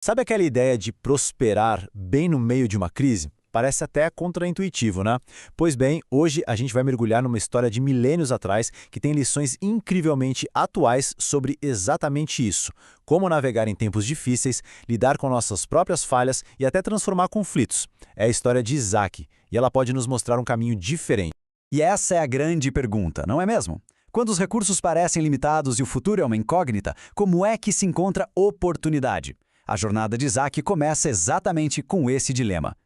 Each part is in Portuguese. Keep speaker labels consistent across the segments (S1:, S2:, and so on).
S1: Sabe aquela ideia de prosperar bem no meio de uma crise? Parece até contraintuitivo, né? Pois bem, hoje a gente vai mergulhar numa história de milênios atrás que tem lições incrivelmente atuais sobre exatamente isso. Como navegar em tempos difíceis, lidar com nossas próprias falhas e até transformar conflitos. É a história de Isaac, e ela pode nos mostrar um caminho diferente.
S2: E essa é a grande pergunta, não é mesmo? Quando os recursos parecem limitados e o futuro é uma incógnita, como é que se encontra oportunidade? A jornada de Isaac começa exatamente com esse dilema.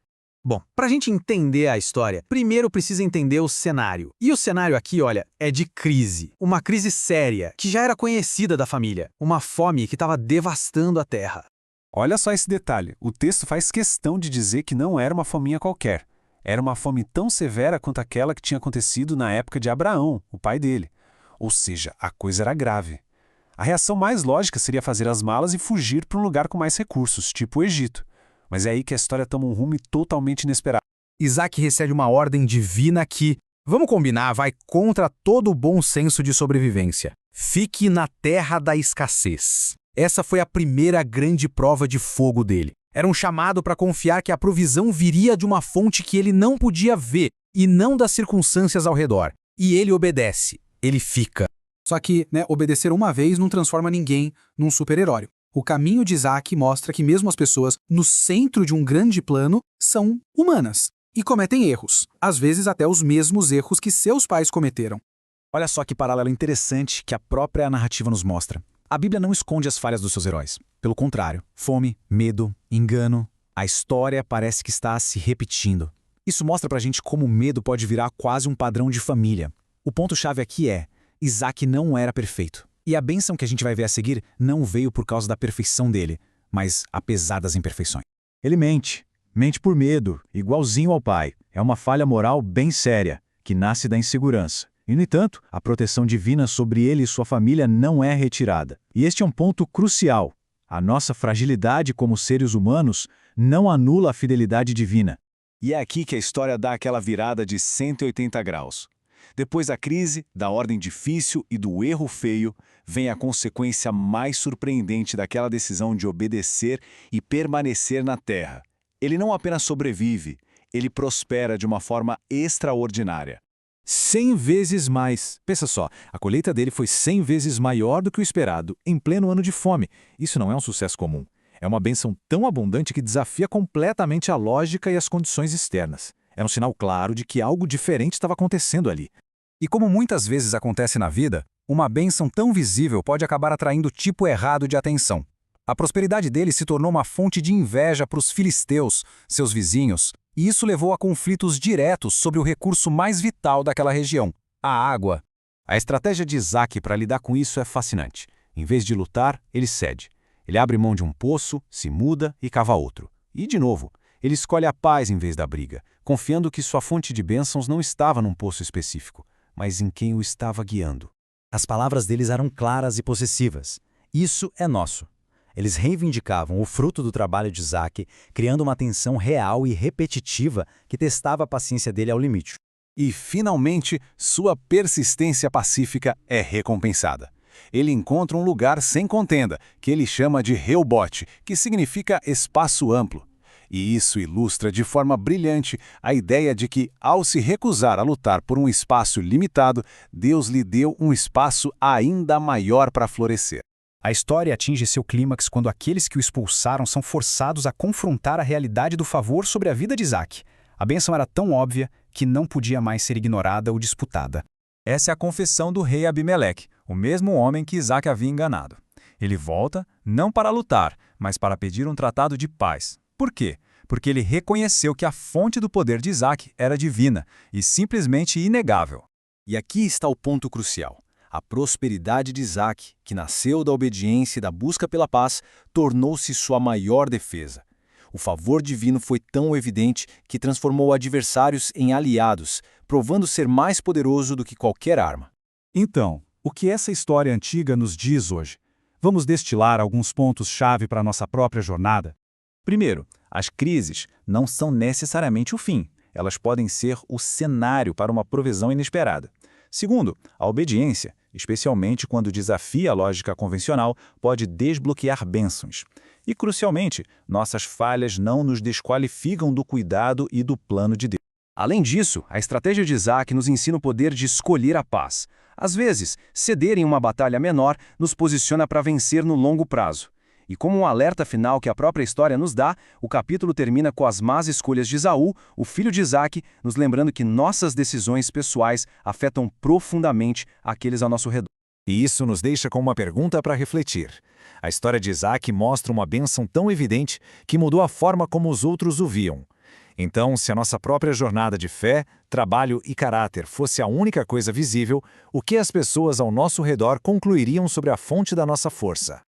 S3: Bom, para a gente entender a história, primeiro precisa entender o cenário. E o cenário aqui, olha, é de crise. Uma crise séria, que já era conhecida da família. Uma fome que estava devastando a terra.
S4: Olha só esse detalhe. O texto faz questão de dizer que não era uma fominha qualquer. Era uma fome tão severa quanto aquela que tinha acontecido na época de Abraão, o pai dele. Ou seja, a coisa era grave. A reação mais lógica seria fazer as malas e fugir para um lugar com mais recursos, tipo o Egito. Mas é aí que a história toma um rumo totalmente inesperado.
S3: Isaac recebe uma ordem divina que, vamos combinar, vai contra todo o bom senso de sobrevivência. Fique na terra da escassez. Essa foi a primeira grande prova de fogo dele. Era um chamado para confiar que a provisão viria de uma fonte que ele não podia ver e não das circunstâncias ao redor. E ele obedece. Ele fica. Só que, obedecer uma vez não transforma ninguém num super-herói. O caminho de Isaac mostra que mesmo as pessoas no centro de um grande plano são humanas e cometem erros, às vezes até os mesmos erros que seus pais cometeram.
S2: Olha só que paralelo interessante que a própria narrativa nos mostra. A Bíblia não esconde as falhas dos seus heróis. Pelo contrário, fome, medo, engano, a história parece que está se repetindo. Isso mostra pra gente como o medo pode virar quase um padrão de família. O ponto-chave aqui é: Isaac não era perfeito. E a bênção que a gente vai ver a seguir não veio por causa da perfeição dele, mas apesar das imperfeições.
S1: Ele mente. Mente por medo, igualzinho ao pai. É uma falha moral bem séria, que nasce da insegurança. E, no entanto, a proteção divina sobre ele e sua família não é retirada. E este é um ponto crucial. A nossa fragilidade como seres humanos não anula a fidelidade divina.
S4: E é aqui que a história dá aquela virada de 180 graus. Depois da crise, da ordem difícil e do erro feio, vem a consequência mais surpreendente daquela decisão de obedecer e permanecer na terra. Ele não apenas sobrevive, ele prospera de uma forma extraordinária.
S1: 100 vezes mais. Pensa só, a colheita dele foi 100 vezes maior do que o esperado, em pleno ano de fome. Isso não é um sucesso comum. É uma bênção tão abundante que desafia completamente a lógica e as condições externas. É um sinal claro de que algo diferente estava acontecendo ali.
S2: E como muitas vezes acontece na vida, uma bênção tão visível pode acabar atraindo o tipo errado de atenção. A prosperidade dele se tornou uma fonte de inveja para os filisteus, seus vizinhos, e isso levou a conflitos diretos sobre o recurso mais vital daquela região, a água. A estratégia de Isaac para lidar com isso é fascinante. Em vez de lutar, ele cede. Ele abre mão de um poço, se muda e cava outro. E, de novo, ele escolhe a paz em vez da briga, confiando que sua fonte de bênçãos não estava num poço específico, mas em quem o estava guiando.
S5: As palavras deles eram claras e possessivas. Isso é nosso. Eles reivindicavam o fruto do trabalho de Isaac, criando uma tensão real e repetitiva que testava a paciência dele ao limite.
S4: E, finalmente, sua persistência pacífica é recompensada. Ele encontra um lugar sem contenda, que ele chama de Reobote, que significa espaço amplo. E isso ilustra de forma brilhante a ideia de que, ao se recusar a lutar por um espaço limitado, Deus lhe deu um espaço ainda maior para florescer.
S2: A história atinge seu clímax quando aqueles que o expulsaram são forçados a confrontar a realidade do favor sobre a vida de Isaac. A bênção era tão óbvia que não podia mais ser ignorada ou disputada.
S6: Essa é a confissão do rei Abimeleque, o mesmo homem que Isaac havia enganado. Ele volta, não para lutar, mas para pedir um tratado de paz. Por quê? Porque ele reconheceu que a fonte do poder de Isaac era divina e simplesmente inegável.
S1: E aqui está o ponto crucial. A prosperidade de Isaac, que nasceu da obediência e da busca pela paz, tornou-se sua maior defesa. O favor divino foi tão evidente que transformou adversários em aliados, provando ser mais poderoso do que qualquer arma.
S7: Então, o que essa história antiga nos diz hoje? Vamos destilar alguns pontos-chave para a nossa própria jornada?
S1: Primeiro, as crises não são necessariamente o fim. Elas podem ser o cenário para uma provisão inesperada. Segundo, a obediência, especialmente quando desafia a lógica convencional, pode desbloquear bênçãos.
S6: E, crucialmente, nossas falhas não nos desqualificam do cuidado e do plano de Deus.
S2: Além disso, a estratégia de Isaac nos ensina o poder de escolher a paz. Às vezes, ceder em uma batalha menor nos posiciona para vencer no longo prazo. E como um alerta final que a própria história nos dá, o capítulo termina com as más escolhas de Esaú, o filho de Isaac, nos lembrando que nossas decisões pessoais afetam profundamente aqueles ao nosso redor.
S4: E isso nos deixa com uma pergunta para refletir. A história de Isaac mostra uma bênção tão evidente que mudou a forma como os outros o viam. Então, se a nossa própria jornada de fé, trabalho e caráter fosse a única coisa visível, o que as pessoas ao nosso redor concluiriam sobre a fonte da nossa força?